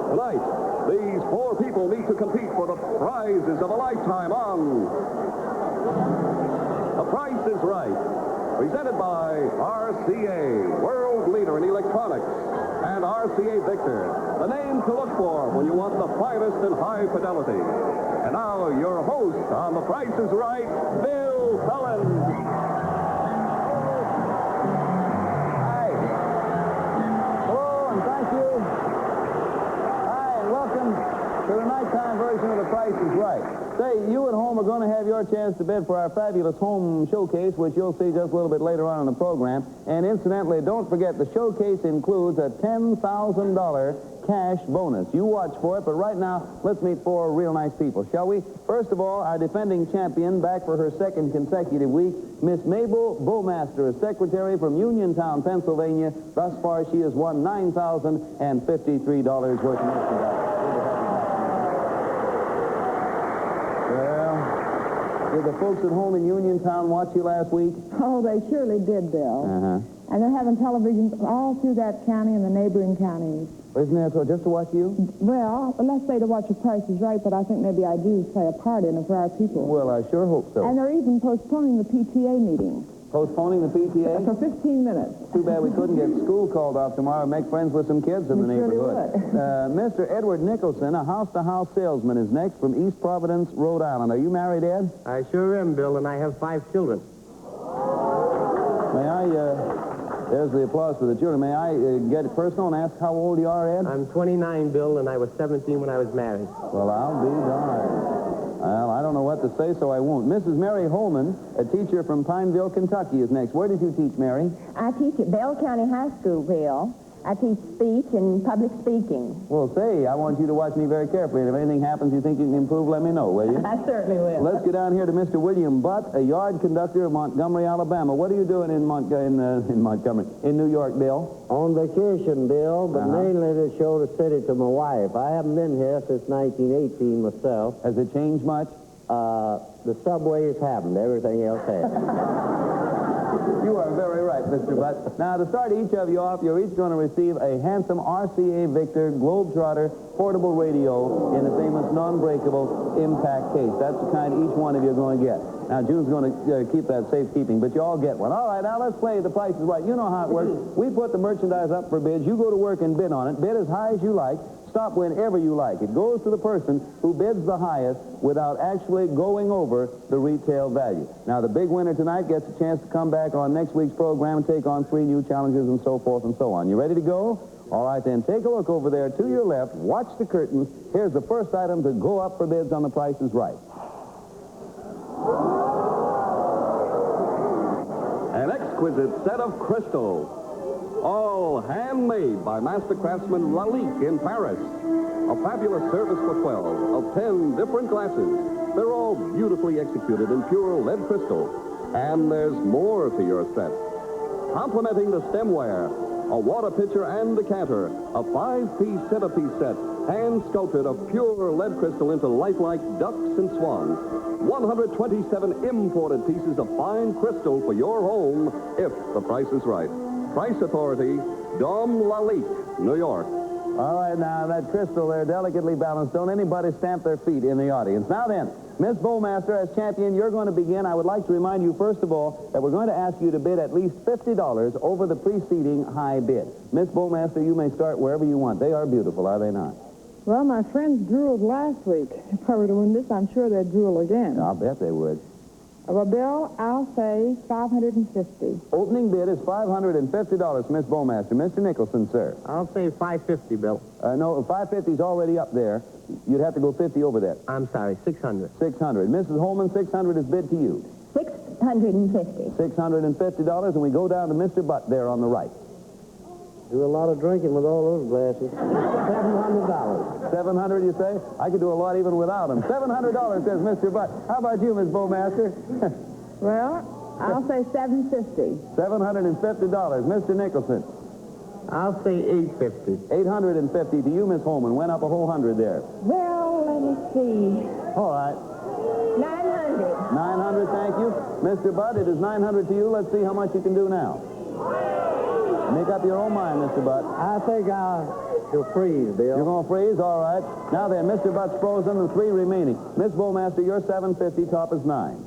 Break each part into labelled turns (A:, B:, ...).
A: Tonight, these four people meet to compete for the prizes of a lifetime on The Price is Right. Presented by RCA, world leader in electronics, and RCA Victor, the name to look for when you want the finest in high fidelity. And now, your host on The Price is Right, Bill Cullen.
B: Hi. Hello, and thank you. Hi, and welcome to the nighttime version of The Price is Right. Say, you at home are going to have your chance to bid for our fabulous home showcase, which you'll see just a little bit later on in the program. And incidentally, don't forget, the showcase includes a $10,000 cash bonus. You watch for it, but right now, let's meet four real nice people, shall we? First of all, our defending champion, back for her second consecutive week, Miss Mabel Bowmaster, a secretary from Uniontown, Pennsylvania. Thus far, she has won $9,053 worth of merchandise. Did the folks at home in Uniontown watch you last week?
C: Oh, they surely did, Bill.
B: Uh-huh.
C: And they're having television all through that county and the neighboring counties.
B: Isn't that so? Just to watch you?
C: Well, let's say to watch The Price is Right, but I think maybe I do play a part in it for our people.
B: Well, I sure hope so.
C: And they're even postponing the PTA meeting.
B: Postponing the PTA?
C: For 15 minutes.
B: Too bad we couldn't get school called off tomorrow and make friends with some kids in the
C: We surely
B: neighborhood.
C: would.
B: Mr. Edward Nicholson, a house-to-house salesman, is next from East Providence, Rhode Island. Are you married, Ed?
D: I sure am, Bill, and I have 5 children.
B: May I, there's the applause for the children. May I get personal and ask how old you are, Ed?
D: I'm 29, Bill, and I was 17 when I was married.
B: Well, I'll be darned. Well, I don't know what to say, so I won't. Mrs. Mary Holman, a teacher from Pineville, Kentucky, is next. Where did you teach, Mary?
E: I teach at Bell County High School, Bill. I teach speech and public speaking.
B: Well, say, I want you to watch me very carefully, and if anything happens you think you can improve, let me know, will you?
E: I certainly will.
B: Let's get down here to Mr. William Butt, a yard conductor of Montgomery, Alabama. What are you doing in Montgomery? In New York, Bill?
F: On vacation, Bill, but mainly to show the city to my wife. I haven't been here since 1918 myself.
B: Has it changed much?
F: The subways haven't. Everything else has.
B: You are very right, Mr. Butt. Now, to start each of you off, you're each going to receive a handsome RCA Victor Globetrotter portable radio in the famous non-breakable impact case. That's the kind each one of you are going to get. Now, June's going to keep that safekeeping, but you all get one. All right, now let's play The Price is Right. You know how it works. We put the merchandise up for bids. You go to work and bid on it. Bid as high as you like. Stop whenever you like. It goes to the person who bids the highest without actually going over the retail value. Now, the big winner tonight gets a chance to come back on next week's program and take on 3 new challenges and so forth and so on. You ready to go? All right, then, take a look over there to your left. Watch the curtains. Here's the first item to go up for bids on The Price is Right.
A: An exquisite set of crystals, all handmade by master craftsman Lalique in Paris. A fabulous service for 12 of 10 different glasses. They're all beautifully executed in pure lead crystal. And there's more to your set. Complementing the stemware, a water pitcher and decanter, a 5-piece centerpiece set, hand-sculpted of pure lead crystal into lifelike ducks and swans. 127 imported pieces of fine crystal for your home, if the price is right. Price Authority, Dom Lalique, New York.
B: All right, now, that crystal there, delicately balanced. Don't anybody stamp their feet in the audience. Now then, Miss Bowmaster, as champion, you're going to begin. I would like to remind you, first of all, that we're going to ask you to bid at least $50 over the preceding high bid. Miss Bowmaster, you may start wherever you want. They are beautiful, are they not?
C: Well, my friends drooled last week. If I were to win this, I'm sure they'd drool again.
B: I'll bet they would.
C: Well, Bill, I'll say $550.
B: Opening bid is $550, Miss Bowmaster. Mr. Nicholson, sir.
D: I'll say $550, Bill.
B: No, $550 is already up there. You'd have to go 50 over that.
D: I'm sorry, $600.
B: $600. Mrs. Holman, $600 is bid to you.
E: $650.
B: $650, and we go down to Mr. Butt there on the right.
F: Do a lot of drinking with all those glasses. $700.
B: 700, you say? I could do a lot even without them. $700, says Mr. Butt. How about you, Miss Bowmaster?
C: Well, I'll say $750.
B: $750. Mr. Nicholson.
D: I'll say $850.
B: $850 to you, Miss Holman. Went up a whole 100 there.
E: Well, let me see.
B: All right.
E: $900.
B: $900, thank you. Mr. Butt, it is $900 to you. Let's see how much you can do now. Make up your own mind, Mr. Butt.
F: I think I'll freeze, Bill.
B: You're going to freeze? All right. Now then, Mr. Butt's frozen, the 3 remaining. Miss Bowmaster, you're 750, top is 9.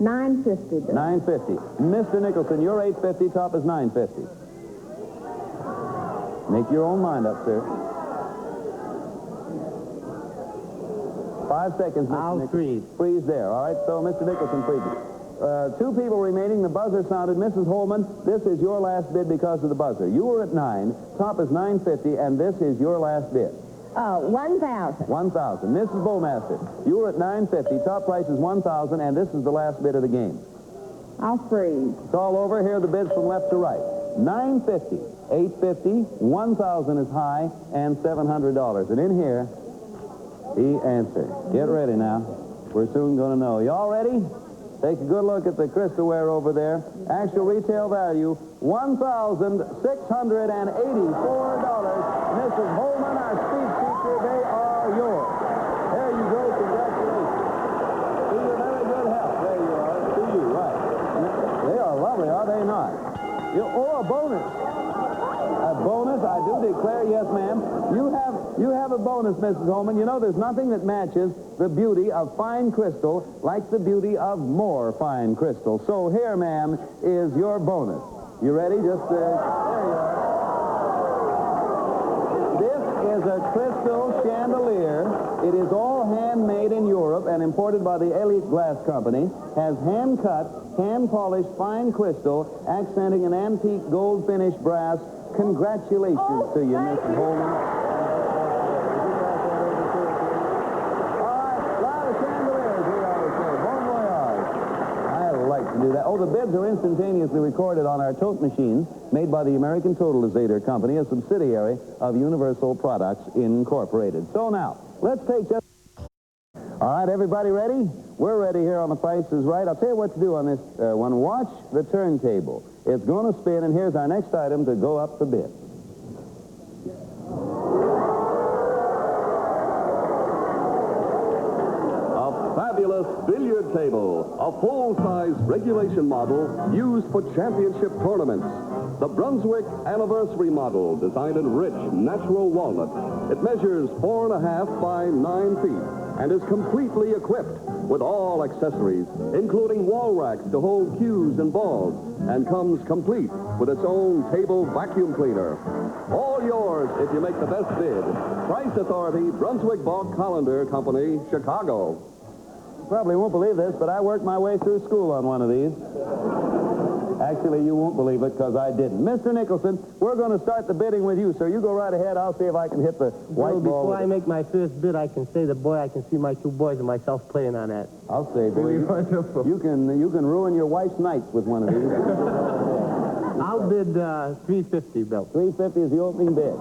C: 950, Bill.
B: 950. Mr. Nicholson, you're 850, top is 950. Make your own mind up, sir. 5 seconds, Mr.
D: I'll
B: Nicholson.
D: freeze.
B: Freeze there. All right, so Mr. Nicholson freezes. 2 people remaining. The buzzer sounded. Mrs. Holman, this is your last bid because of the buzzer. You were at 9. Top is 950, and this is your last bid.
E: 1,000.
B: 1,000. Mrs. Bowmaster, you were at 950. Top price is 1,000, and this is the last bid of the game.
C: I'll freeze.
B: It's all over. Here are the bids from left to right. 950, 850, 1,000 is high, and $700. And in here, the answer. Get ready now. We're soon going to know. You all ready? Take a good look at the crystalware over there. Actual retail value, $1,684. Mrs. Holman, our speech teacher, they are yours. There you go. Congratulations. To your very good health. There you are. To you, right. They are lovely, are they not? A bonus. A bonus, I do declare, yes, ma'am. You have a bonus, Mrs. Holman. You know, there's nothing that matches the beauty of fine crystal like the beauty of more fine crystal. So here, ma'am, is your bonus. You ready? Just, there you are. This is a crystal chandelier. It is all handmade in Europe and imported by the Elite Glass Company. Has hand-cut, hand-polished fine crystal, accenting an antique gold-finished brass. Congratulations to you, Mrs. Holman. All right, a lot of chandeliers here, I would say. Bon voyage. I like to do that. Oh, the bids are instantaneously recorded on our tote machines made by the American Totalizator Company, a subsidiary of Universal Products Incorporated. So now, let's take just... All right, everybody ready? We're ready here on The Price is Right. I'll tell you what to do on this one. Watch the turntable. It's going to spin, and here's our next item to go up for bid.
A: A fabulous billiard table, a full-size regulation model used for championship tournaments. The Brunswick Anniversary Model, designed in rich, natural walnut. It measures 4.5 by 9 feet and is completely equipped with all accessories, including wall racks to hold cues and balls, and comes complete with its own table vacuum cleaner. All yours if you make the best bid. Price Authority, Brunswick Balk Collender Company, Chicago.
B: Probably won't believe this, but I worked my way through school on one of these. Actually, you won't believe it because I didn't. Mr. Nicholson, we're going to start the bidding with you, sir. You go right ahead. I'll see if I can hit the white ball.
D: Before I make my first bid, I can say the boy, I can see my 2 boys and myself playing on that.
B: I'll say, boy, you can ruin your wife's nights with one of these.
D: I'll bid 350, Bill.
B: 350 is the opening bid.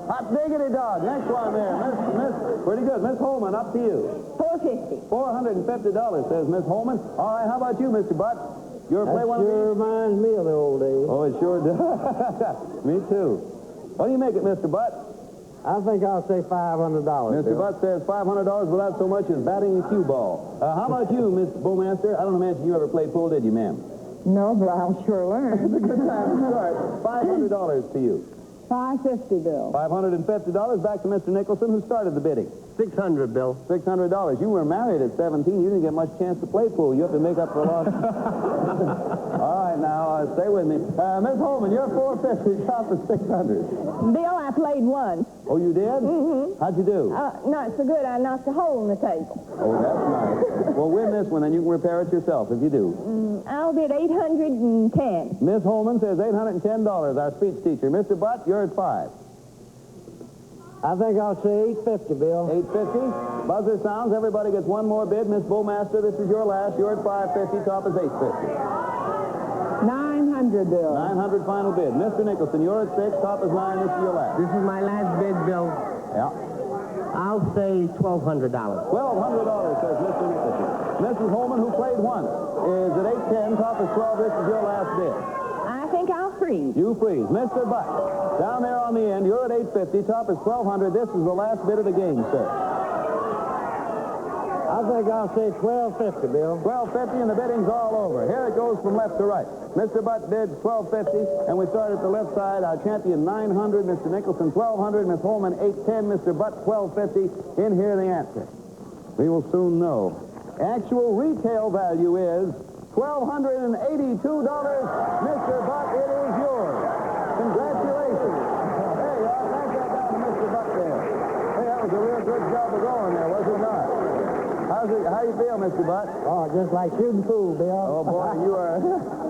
B: Hot diggity dog. Next one there. Miss, pretty good. Miss Holman, up to you.
E: $450.
B: $450, says Miss Holman. All right, how about you, Mr. Butt? You ever play one of these?
F: Sure reminds me of the old days.
B: Oh, it sure does. Me too. What do you make it, Mr. Butt?
F: I think I'll say $500.
B: Mr. Butt says $500 without so much as batting a cue ball. How about you, Miss Bowmaster? I don't imagine you ever played pool, did you, ma'am?
C: No, but I'll sure learn.
B: It's a good time to start. $500 to you.
C: $550, Bill.
B: $550 back to Mr. Nicholson, who started the bidding.
D: 600, Bill.
B: $600. You were married at 17. You didn't get much chance to play pool. You have to make up for lost. All right, now, stay with me. Miss Holman, you're $450. Top is $600.
E: Bill, I played once.
B: Oh, you did?
E: Mm-hmm.
B: How'd you do?
E: Not so good. I knocked a hole in the table.
B: Oh, that's nice. Well, win this one, then you can repair it yourself if you do.
E: I'll bid $810.
B: Miss Holman says $810, our speech teacher. Mr. Butt, you're at 5.
F: I think I'll say $850, Bill.
B: $850. Buzzer sounds. Everybody gets one more bid. Miss Bowmaster, this is your last. You're at $550. Top is $850.
C: $900, Bill.
B: $900 final bid. Mr. Nicholson, you're at 6. Top is 9. This is your last.
D: This is my last bid, Bill.
B: Yeah.
D: I'll say $1,200.
B: $1,200, says Mr. Nicholson. Mrs. Holman, who played once, is at 810. Top is 12. This is your last bid.
E: I think I'll freeze.
B: You freeze. Mr. Butt, down there on the end, you're at 850. Top is 1,200. This is the last bid of the game, sir.
F: I think I'll say $12.50, Bill.
B: $12.50, and the bidding's all over. Here it goes from left to right. Mr. Butt bids $12.50, and we start at the left side. Our champion, $900. Mr. Nicholson, $1,200. Miss Holman, $810. Mr. Butt, $12.50. In here, the answer. We will soon know. Actual retail value is $1,282. Mr. Butt, it is yours. Congratulations. There you are. Thank that down to Mr. Butt there. Hey, that was a real good job of going there, was it not? How you feel, Mr. Butt?
F: Oh, just like shooting pool, Bill.
B: Oh, boy,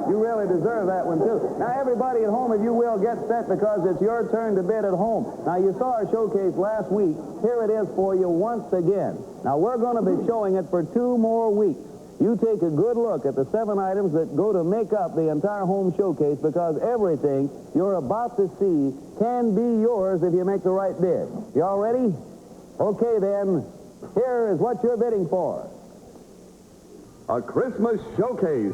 B: you really deserve that one, too. Now, everybody at home, if you will, get set because it's your turn to bid at home. Now, you saw our showcase last week. Here it is for you once again. Now, we're going to be showing it for 2 more weeks. You take a good look at the 7 items that go to make up the entire home showcase because everything you're about to see can be yours if you make the right bid. You all ready? Okay, then. Here is what you're bidding for.
A: A Christmas showcase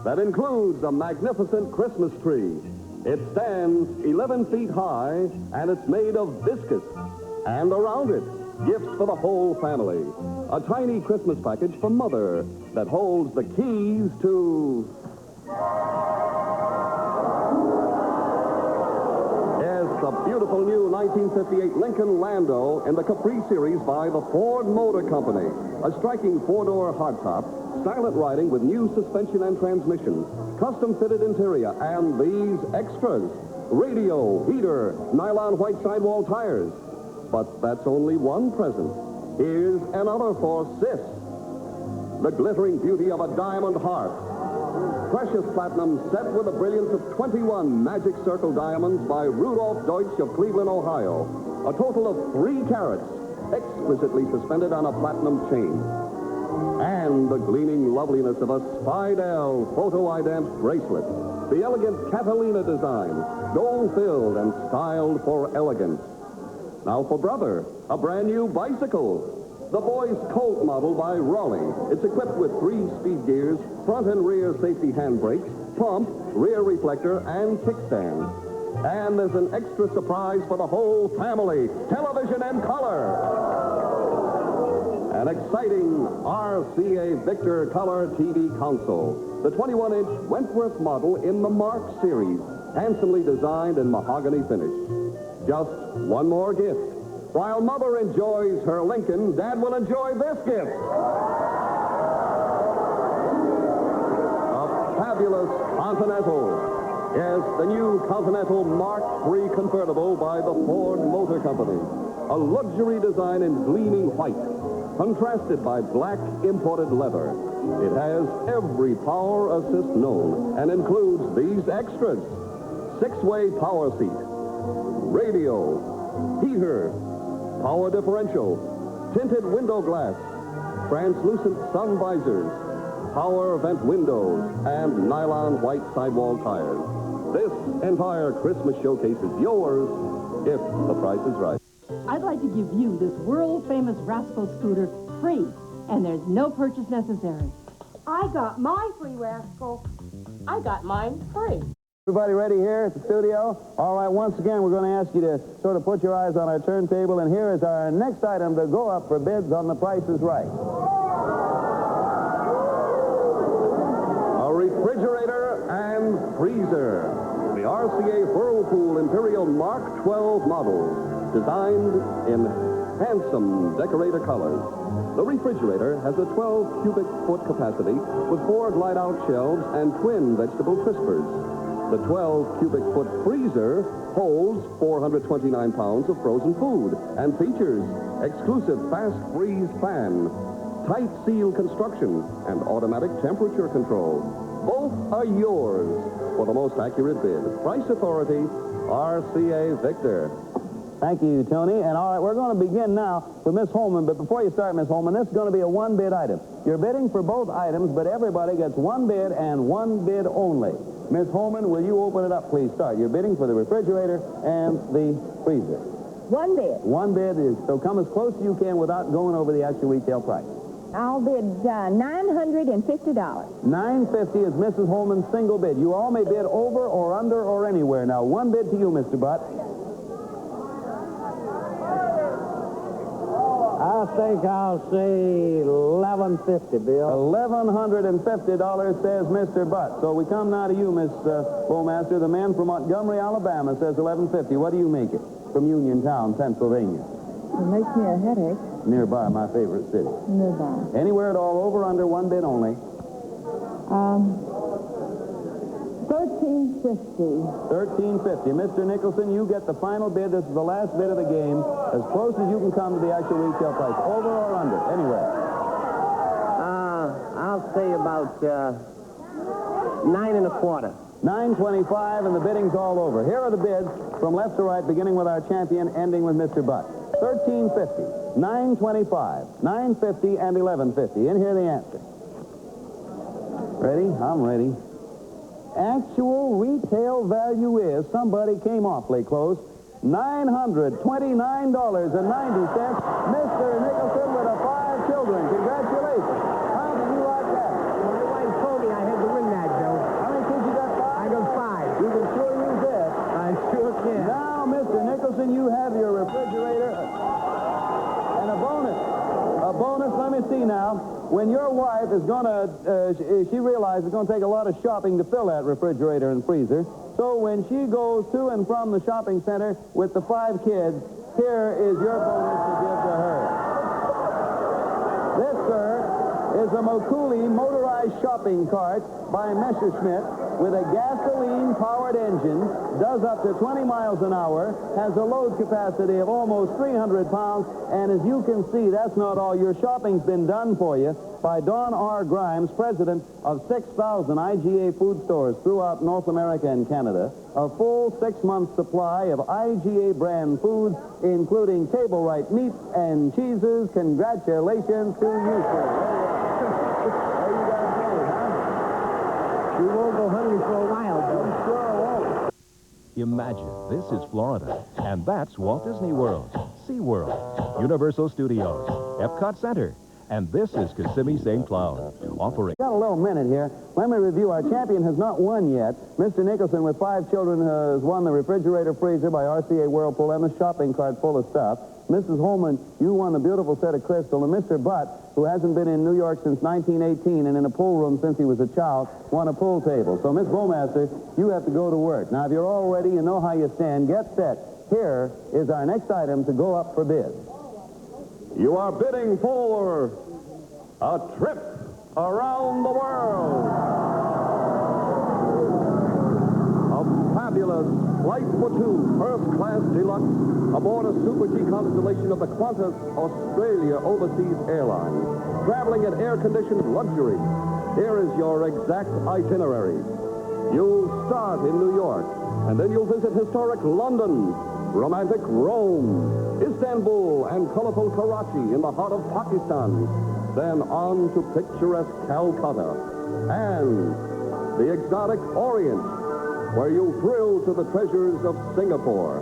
A: that includes a magnificent Christmas tree. It stands 11 feet high, and it's made of viscous. And around it, gifts for the whole family. A tiny Christmas package for Mother that holds the keys to... a beautiful new 1958 Lincoln Lando in the Capri series by the Ford Motor Company. A striking 4-door hardtop, silent riding with new suspension and transmission, custom-fitted interior, and these extras. Radio, heater, nylon white sidewall tires. But that's only one present. Here's another for Sis. The glittering beauty of a diamond heart. Precious platinum set with the brilliance of 21 magic circle diamonds by Rudolph Deutsch of Cleveland, Ohio. A total of 3 carats, exquisitely suspended on a platinum chain. And the gleaming loveliness of a Spidell photo-ident bracelet. The elegant Catalina design, gold-filled and styled for elegance. Now for Brother, a brand new bicycle. The Boys Colt model by Raleigh. It's equipped with 3 speed gears, front and rear safety handbrakes, pump, rear reflector, and kickstand. And there's an extra surprise for the whole family, television in color. An exciting RCA Victor Color TV console. The 21-inch Wentworth model in the Mark series, handsomely designed in mahogany finish. Just one more gift. While Mother enjoys her Lincoln, Dad will enjoy this gift. A fabulous Continental. Yes, the new Continental Mark III convertible by the Ford Motor Company. A luxury design in gleaming white, contrasted by black imported leather. It has every power assist known and includes these extras. 6-way power seat, radio, heater, power differential, tinted window glass, translucent sun visors, power vent windows, and nylon white sidewall tires. This entire Christmas showcase is yours if the price is right.
G: I'd like to give you this world-famous Rascal scooter free, and there's no purchase necessary.
H: I got my free Rascal.
G: I got mine free.
B: Everybody ready here at the studio? All right, once again, we're going to ask you to sort of put your eyes on our turntable, and here is our next item to go up for bids on The Price is Right. A refrigerator and freezer. The RCA Whirlpool Imperial Mark 12 models, designed in handsome decorator colors. The refrigerator has a 12 cubic foot capacity with 4 glide-out shelves and twin vegetable crispers. The 12 cubic foot freezer holds 429 pounds of frozen food and features exclusive fast freeze fan, tight seal construction, and automatic temperature control. Both are yours for the most accurate bid. Price Authority, RCA Victor. Thank you, Tony. And all right, we're going to begin now with Miss Holman. But before you start, Miss Holman, this is going to be a 1-bid item. You're bidding for both items, but everybody gets 1 bid and 1 bid only. Miss Holman, will you open it up, please? Start. You're bidding for the refrigerator and the freezer.
E: 1 bid.
B: 1 bid is, so come as close as you can without going over the actual retail price.
E: I'll bid $950.
B: $950 is Mrs. Holman's single bid. You all may bid over or under or anywhere. Now, 1 bid to you, Mr. Butt.
F: I'll think I'll say $1,150, Bill.
B: $1,150 says Mr. Butt. So we come now to you, Miss Bowmaster. The man from Montgomery, Alabama, says $1,150. What do you make it from Uniontown, Pennsylvania?
C: It makes me a headache.
B: Nearby, my favorite city.
C: Nearby.
B: Anywhere at all, over, under, one bid only.
C: 1350.
B: 1350. Mr. Nicholson, you get the final bid. This is the last bid of the game. As close as you can come to the actual retail price. Over or under? Anywhere.
D: I'll say about 9 1/4.
B: 925, and the bidding's all over. Here are the bids from left to right, beginning with our champion, ending with Mr. Butt. 1350, 925, 950, and 1150. In here the answer. Ready? I'm ready. Actual retail value is, somebody came awfully close, $929.90. Mr. Nicholson with 5 children. Congratulations. How do you like that?
D: My wife told me I had to win that, Bill.
B: How many kids you got? 5?
D: I got 5.
B: You can sure use that.
D: I sure can.
B: Now, Mr. Nicholson, you have your refrigerator and a bonus. A bonus, let me see now. When your wife is going to, she realizes it's going to take a lot of shopping to fill that refrigerator and freezer. So when she goes to and from the shopping center with the 5 kids, here is your bonus to give to her. This, sir, is a Mokuli motorized shopping cart by Messerschmitt with a gasoline-powered engine, does up to 20 miles an hour, has a load capacity of almost 300 pounds, and as you can see, that's not all. Your shopping's been done for you by Don R. Grimes, president of 6,000 IGA food stores throughout North America and Canada. A full 6-month supply of IGA brand foods, including table-right meats and cheeses. Congratulations to you, sir. There you guys go, huh?
D: We won't go hungry for a while, Bill.
B: Sure won't.
I: Imagine this is Florida, and that's Walt Disney World, SeaWorld, Universal Studios, Epcot Center, and this is Kissimmee St. Cloud, offering...
B: Got a little minute here. Let me review. Our champion has not won yet. Mr. Nicholson, with 5 children, has won the refrigerator freezer by RCA Whirlpool and the shopping cart full of stuff. Mrs. Holman, you won the beautiful set of crystal. And Mr. Butt, who hasn't been in New York since 1918 and in a pool room since he was a child, won a pool table. So, Miss Bowmaster, you have to go to work. Now, if you're all ready, you know how you stand. Get set. Here is our next item to go up for bid.
A: You are bidding for a trip around the world. A fabulous Flight for 2 first-class deluxe aboard a Super G Constellation of the Qantas Australia Overseas Airlines, traveling in air-conditioned luxury. Here is your exact itinerary. You'll start in New York, and then you'll visit historic London, romantic Rome, Istanbul, and colorful Karachi in the heart of Pakistan. Then on to picturesque Calcutta and the exotic Orient, where you'll thrill to the treasures of Singapore.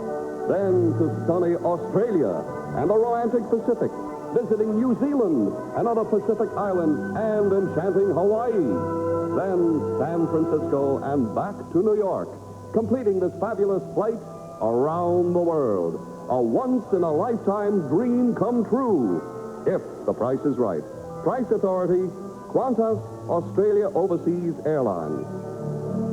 A: Then to sunny Australia and the romantic Pacific, visiting New Zealand and other Pacific islands and enchanting Hawaii. Then San Francisco and back to New York, completing this fabulous flight around the world. A once-in-a-lifetime dream come true, if the price is right. Price Authority, Qantas Australia Overseas Airlines.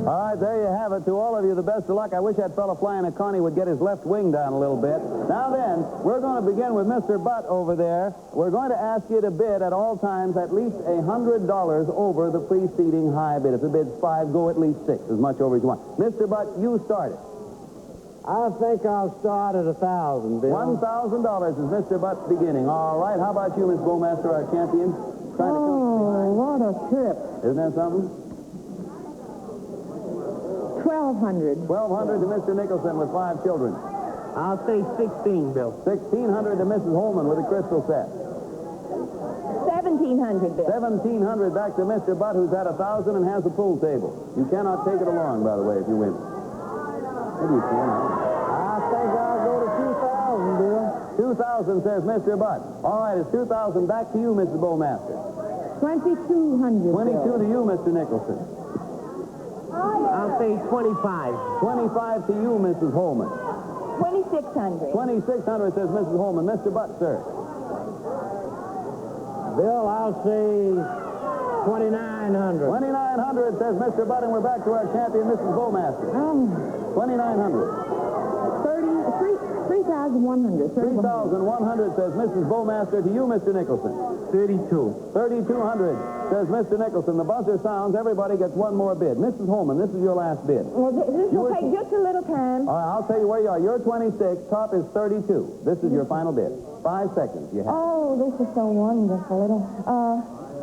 B: All right, there you have it. To all of you, the best of luck. I wish that fellow flying a Connie would get his left wing down a little bit. Now then, we're going to begin with Mr. Butt over there. We're going to ask you to bid at all times at least $100 over the preceding high bid. If the bid's 5, go at least 6, as much over as you want. Mr. Butt, you start it.
F: I think I'll start at 1,000, Bill.
B: $1,000 is Mr. Butt's beginning. All right, how about you, Miss Bowmaster, our champion?
C: What a trip.
B: Isn't that something?
C: 1,200.
B: 1,200 to Mr. Nicholson with 5 children.
D: I'll say 16, Bill.
B: 1,600 to Mrs. Holman with a crystal set.
E: 1,700, Bill.
B: 1,700 back to Mr. Butt, who's at 1,000 and has a pool table. You cannot take it along, by the way, if you win. Maybe you can.
F: I think I'll go to 2,000, Bill.
B: 2,000 says Mr. Butt. All right, it's 2,000 back to you, Mrs. Bowmaster.
C: 2,200.
B: 22 to you, Mr. Nicholson.
D: I'll say 25.
B: 25 to you, Mrs. Holman.
E: 2,600.
B: 2,600 says Mrs. Holman. Mr. Butt, sir.
F: Bill, I'll say 2,900.
B: 2,900, says Mr. Butt, and we're back to our champion, Mrs. Bowmaster. 2,900.
C: 3,100.
B: 3,100, says Mrs. Bowmaster. To you, Mr. Nicholson.
D: 32.
B: 3,200, says Mr. Nicholson. The buzzer sounds. Everybody gets one more bid. Mrs. Holman, this is your last bid.
E: Well, this will take just a little time.
B: All right, I'll tell you where you are. You're 26. Top is 32. This is your final bid. 5 seconds. You have.
E: Oh, this is so wonderful.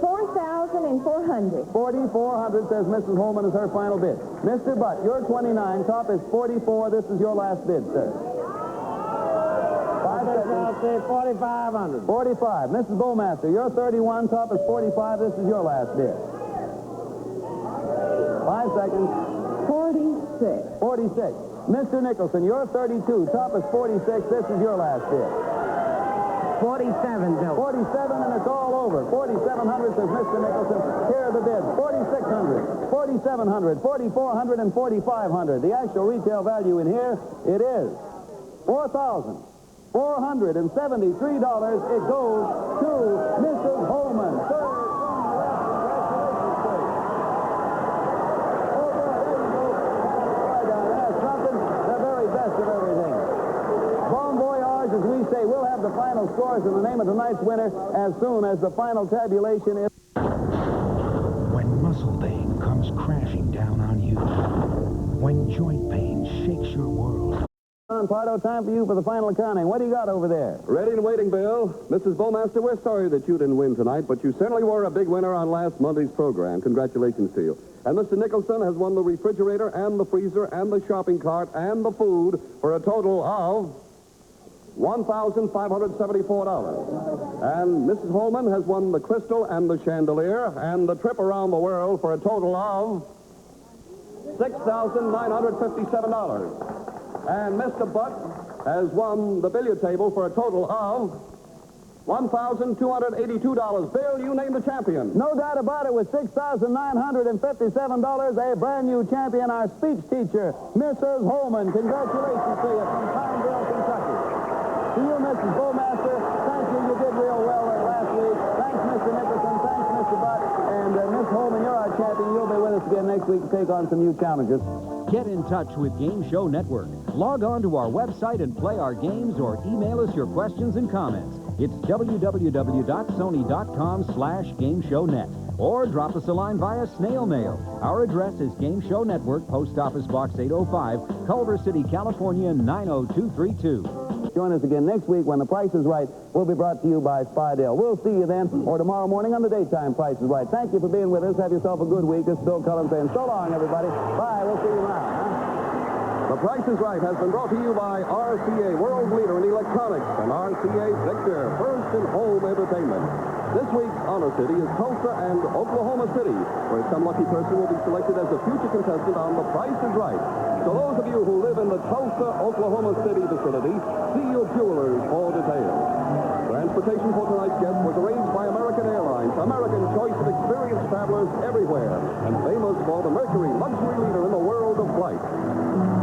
E: 4,400.
B: 4,400, says Mrs. Holman, is her final bid. Mr. Butt, you're 29. Top is 44. This is your last bid, sir.
F: I'll say 4,500.
B: 45. Mrs. Bowmaster, you're 31. Top is 45. This is your last bid. 5 seconds.
C: 46.
B: 46. Mr. Nicholson, you're 32. Top is 46. This is your last bid.
D: 47, Bill.
B: 47, and it's all over. 4,700, says Mr. Nicholson. Here are the bids. 4,600, 4,700, 4,400, and 4,500. The actual retail value in here, it is $4,473. It goes to Mrs. Holman. Sir, as we say, we'll have the final scores and the name of tonight's winner as soon as the final tabulation is.
J: When muscle pain comes crashing down on you, when joint pain shakes your world.
B: Pardo, time for you for the final accounting. What do you got over there?
A: Ready and waiting, Bill. Mrs. Bowmaster, we're sorry that you didn't win tonight, but you certainly were a big winner on last Monday's program. Congratulations to you. And Mr. Nicholson has won the refrigerator and the freezer and the shopping cart and the food for a total of $1,574. And Mrs. Holman has won the crystal and the chandelier and the trip around the world for a total of $6,957. And Mr. Butt has won the billiard table for a total of $1,282. Bill, you named the champion.
B: No doubt about it, with $6,957, a brand new champion, our speech teacher, Mrs. Holman. Congratulations to you from Pineville, Kentucky. To you, Mrs. Bowmaster, thank you. You did real well last week. Thanks, Mr. Nicholson. Thanks, Mr. Butt. And Miss Holman, you're our champion. You'll be with us again next week to take on some new challenges.
K: Get in touch with Game Show Network. Log on to our website and play our games or email us your questions and comments. It's www.sony.com/GameShowNet. Or drop us a line via snail mail. Our address is Game Show Network, Post Office Box 805, Culver City, California, 90232.
B: Join us again next week when The Price is Right will be brought to you by Spidell. We'll see you then, or tomorrow morning on the daytime Price is Right. Thank you for being with us. Have yourself a good week. This is Bill Cullen saying so long, everybody. Bye. We'll see you now.
A: The Price is Right has been brought to you by RCA, world leader in electronics, and RCA Victor, first in home entertainment. This week's honor city is Tulsa and Oklahoma City, where some lucky person will be selected as a future contestant on The Price is Right. So those of you who live in the Tulsa, Oklahoma City vicinity, see your jewelers for details. Transportation for tonight's guest was arranged by American Airlines, American choice of experienced travelers everywhere, and famous for the Mercury luxury leader in the world of flight.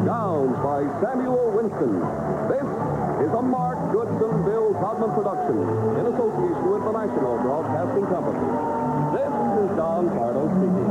A: Gowns by Samuel Winston. This is a Mark Goodson, Bill Codman production in association with the National Broadcasting Company. This is Don Pardo speaking.